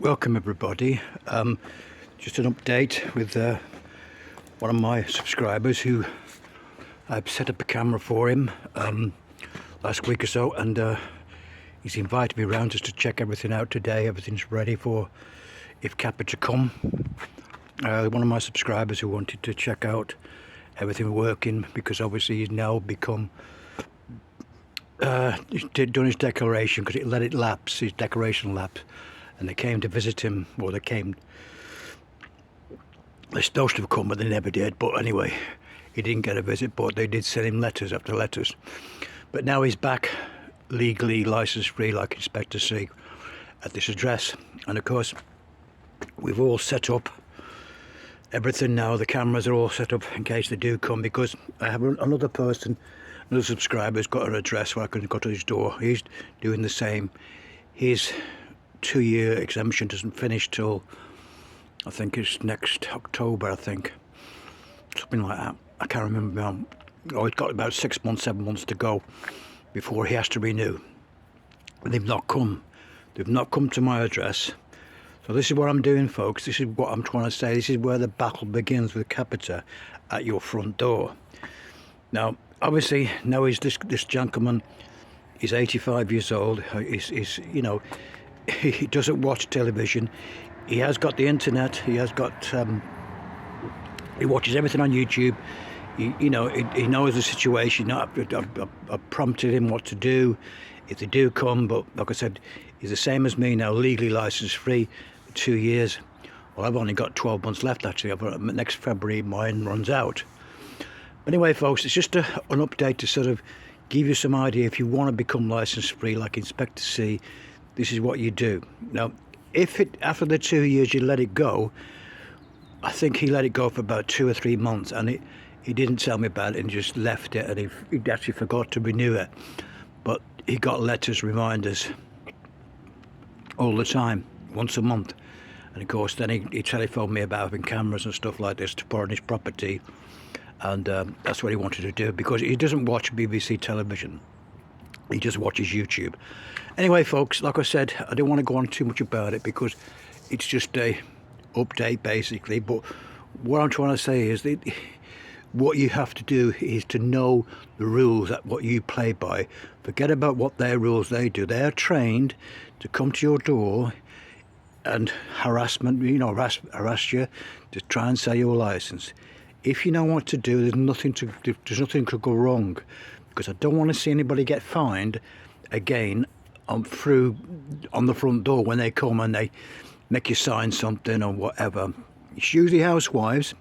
Welcome everybody. Just an update with one of my subscribers who I've set up a camera for him last week or so, and he's invited me around just to check everything out today. Everything's ready for if Capita come. One of my subscribers who wanted to check out everything working, because obviously he's now become he's done his declaration, because it let it lapse, his declaration lapse. And they came to visit him, or they're supposed to have come, but they never did. But anyway, he didn't get a visit, but they did send him letters after letters. But now he's back legally license free, like Inspector C, at this address. And of course, we've all set up everything now. The cameras are all set up in case they do come, because I have another subscriber's got an address where I can go to his door. He's doing the same. His 2-year exemption doesn't finish till, I think it's next October, I think, something like that. I can't remember now. Oh, he's got about 6 months, 7 months to go before he has to renew. And they've not come to my address. So this is what I'm doing, folks. This is what I'm trying to say. This is where the battle begins with Capita, at your front door. Now obviously, now is this gentleman, he's 85 years old. He's you know, he doesn't watch television. He has got the internet. He has got he watches everything on YouTube. He knows the situation. I've prompted him what to do if they do come, but like I said, he's the same as me now, legally license free for 2 years. Well, I've only got 12 months left actually. Next February mine runs out. But anyway, folks, it's just an update to sort of give you some idea. If you want to become license free like Inspector C, this is what you do. Now, if after the 2 years you let it go, I think he let it go for about 2 or 3 months, and he didn't tell me about it and just left it, and he actually forgot to renew it. But he got letters, reminders all the time, once a month. And of course then he telephoned me about having cameras and stuff like this to put on his property, and that's what he wanted to do, because he doesn't watch BBC television. He just watches YouTube. Anyway, folks, like I said, I don't want to go on too much about it because it's just a update basically. But what I'm trying to say is that what you have to do is to know the rules, that what you play by. Forget about what their rules they do. They are trained to come to your door and harass you to try and sell your license. If you know what to do, there's nothing could go wrong, because I don't want to see anybody get fined again on the front door when they come and they make you sign something or whatever. It's usually housewives,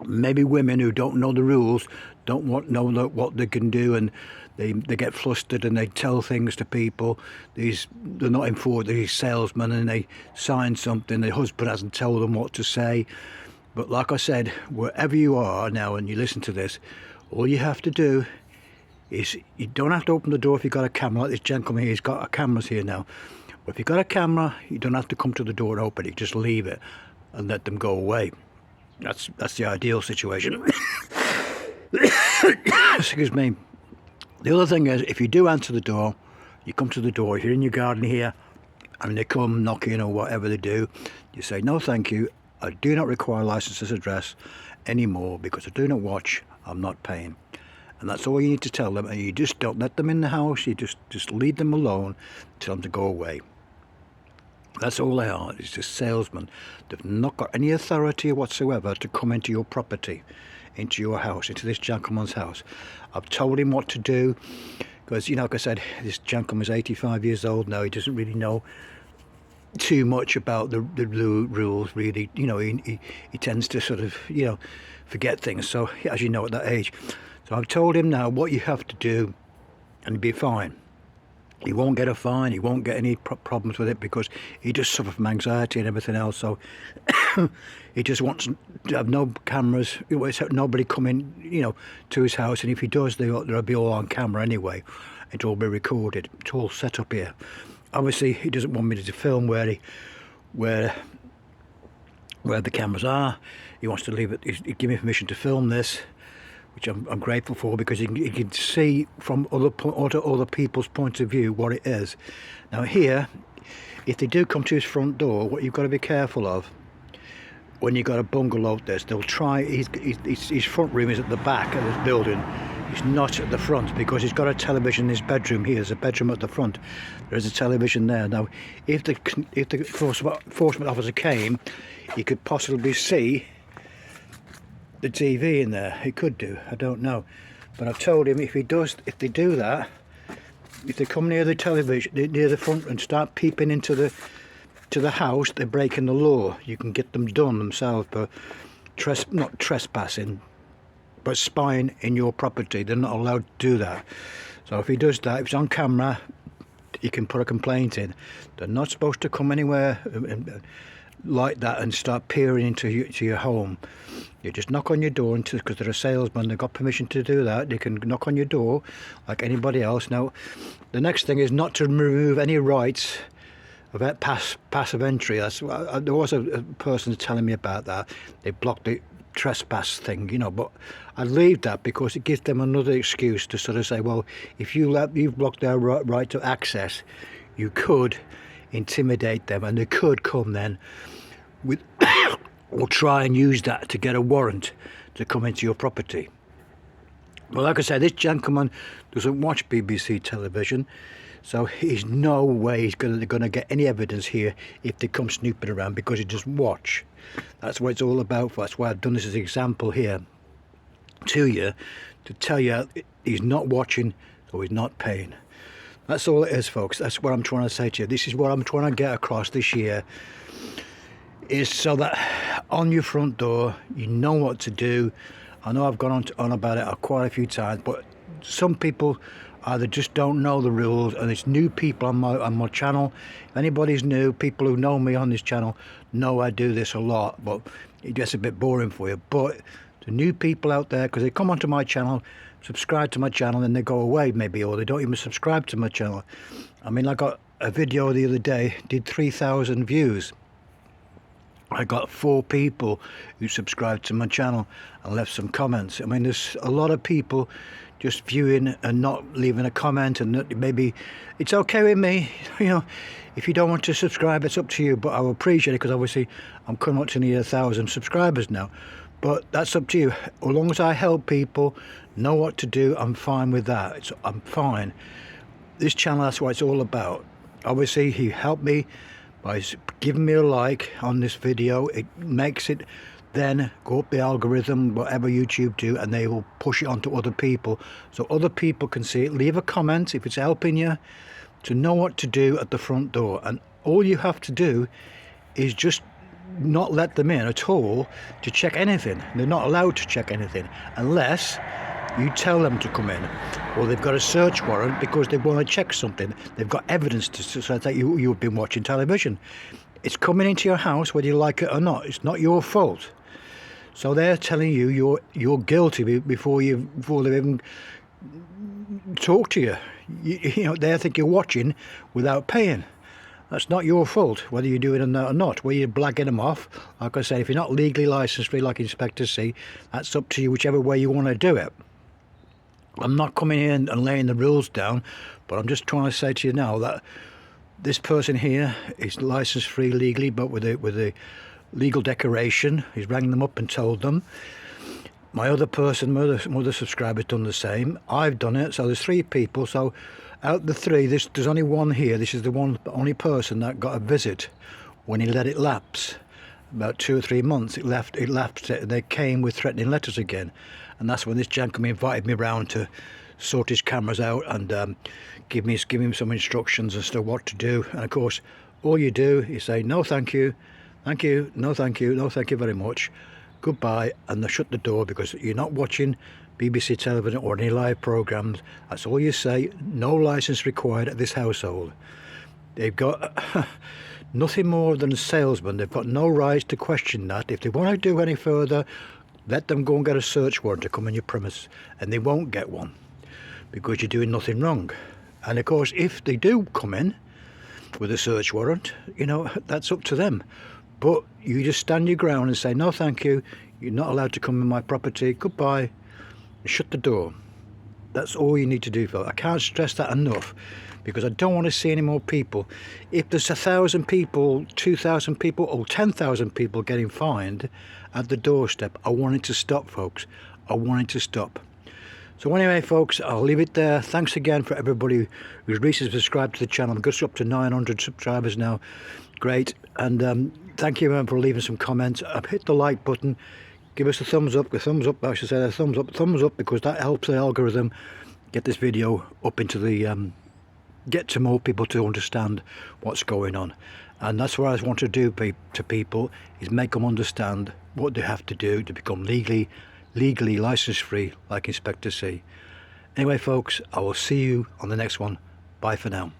maybe women who don't know the rules, don't know what they can do, and they get flustered and they tell things to people. They're not informed, these salesmen, and they sign something, the husband hasn't told them what to say. But like I said, wherever you are now and you listen to this, all you have to do is, you don't have to open the door if you've got a camera, like this gentleman here. He's got cameras here now. But if you've got a camera, you don't have to come to the door and open it. Just leave it and let them go away. That's the ideal situation. Excuse me. The other thing is, if you do answer the door, you come to the door, if you're in your garden here and they come knocking or whatever they do, you say, no thank you, I do not require a license at this address anymore because I do not watch, I'm not paying. And that's all you need to tell them, and you just don't let them in the house. You just leave them alone, tell them to go away. That's all they are. It's just salesmen. They've not got any authority whatsoever to come into your property, into your house, into this gentleman's house. I've told him what to do, because, like I said, this gentleman's 85 years old now. He doesn't really know too much about the rules, really. He tends to sort of, forget things. So, as you know, at that age. So I've told him now what you have to do, and he'll be fine. He won't get a fine, he won't get any problems with it, because he just suffers from anxiety and everything else. So he just wants to have no cameras, nobody coming, to his house. And if he does, they'll be all on camera anyway. It'll all be recorded. It's all set up here. Obviously, he doesn't want me to film where the cameras are. He wants to leave it. He give me permission to film this, which I'm grateful for, because you can see from other people's point of view what it is. Now here, if they do come to his front door, what you've got to be careful of, when you've got a bungalow out there, they'll try, his front room is at the back of this building. It's not at the front because he's got a television in his bedroom here. There's a bedroom at the front. There's a television there. Now, if the enforcement officer came, he could possibly see the TV in there. He could do. I don't know. But I've told him if they do that, if they come near the television, near the front and start peeping into the house, they're breaking the law. You can get them done themselves for not trespassing, but spying in your property. They're not allowed to do that. So if he does that, if it's on camera, he can put a complaint in. They're not supposed to come anywhere like that and start peering into your home. You just knock on your door, because they're a salesman, they've got permission to do that. They can knock on your door like anybody else. Now, the next thing is not to remove any rights of passive entry. There was a person telling me about that. They blocked the trespass thing, you know, but I leave that because it gives them another excuse to sort of say, well, if you've blocked their right to access, you could intimidate them, and they could come then with or try and use that to get a warrant to come into your property. Well, like I said, this gentleman doesn't watch BBC television, so he's no way he's going to get any evidence here if they come snooping around, because he doesn't watch. That's what it's all about. That's why I've done this as an example here to you, to tell you he's not watching, so he's not paying. That's all it is, folks. That's what I'm trying to say to you. This is what I'm trying to get across this year, is so that on your front door you know what to do. I know I've gone on about it quite a few times, but some people either just don't know the rules, and it's new people on my channel. If anybody's new, people who know me on this channel know I do this a lot, but it gets a bit boring for you. But the new people out there, because they come onto my channel, subscribe to my channel, and they go away maybe, or they don't even subscribe to my channel. I mean, I got a video the other day, did 3,000 views. I got 4 people who subscribed to my channel and left some comments. I mean, there's a lot of people just viewing and not leaving a comment, and maybe it's okay with me, you know. If you don't want to subscribe, it's up to you, but I will appreciate it, because obviously I'm coming up to near 1,000 subscribers now. But that's up to you. As long as I help people know what to do, I'm fine with that. I'm fine. This channel, that's what it's all about. Obviously, he helped me by giving me a like on this video. It makes it then go up the algorithm, whatever YouTube do, and they will push it onto other people, so other people can see it. Leave a comment if it's helping you to know what to do at the front door, and all you have to do is just not let them in at all to check anything. They're not allowed to check anything unless you tell them to come in, or they've got a search warrant because they want to check something. They've got evidence to say that you've been watching television. It's coming into your house whether you like it or not. It's not your fault. So they're telling you you're guilty before they even talk to you. You know, they think you're watching without paying. That's not your fault, whether you do it or not. Whether you're blagging them off, like I say, if you're not legally licensed, like Inspector C, that's up to you, whichever way you want to do it. I'm not coming in and laying the rules down, but I'm just trying to say to you now that this person here is licensed free legally, but with a legal decoration. He's rang them up and told them. My other person, my other subscriber's done the same. I've done it, so there's 3 people. So out of the 3, there's only one here. This is the only person that got a visit when he let it lapse. About 2 or 3 months, it lapsed it, and they came with threatening letters again. And that's when this gentleman invited me round to sort his cameras out and give him some instructions as to what to do. And of course, all you do is say, no thank you, thank you, no thank you, no thank you very much, goodbye, and they shut the door, because you're not watching BBC television or any live programmes. That's all you say. No licence required at this household. They've got nothing more than a salesman. They've got no right to question that. If they want to do any further, let them go and get a search warrant to come on your premise, and they won't get one because you're doing nothing wrong. And of course, if they do come in with a search warrant, you know, that's up to them. But you just stand your ground and say, no thank you, you're not allowed to come in my property, goodbye, and shut the door. That's all you need to do, folks. I can't stress that enough, because I don't want to see any more people. If there's 1,000 people, 2,000 people, or 10,000 people getting fined at the doorstep, I want it to stop, folks. I want it to stop. So anyway, folks, I'll leave it there. Thanks again for everybody who's recently subscribed to the channel. I'm just up to 900 subscribers now. Great. And thank you, everyone, for leaving some comments. I've hit the like button. Give us a thumbs up, I should say, a thumbs up, because that helps the algorithm get this video up into the, get to more people to understand what's going on. And that's what I want to do to people, is make them understand what they have to do to become legally license free, like Inspector C. Anyway, folks, I will see you on the next one. Bye for now.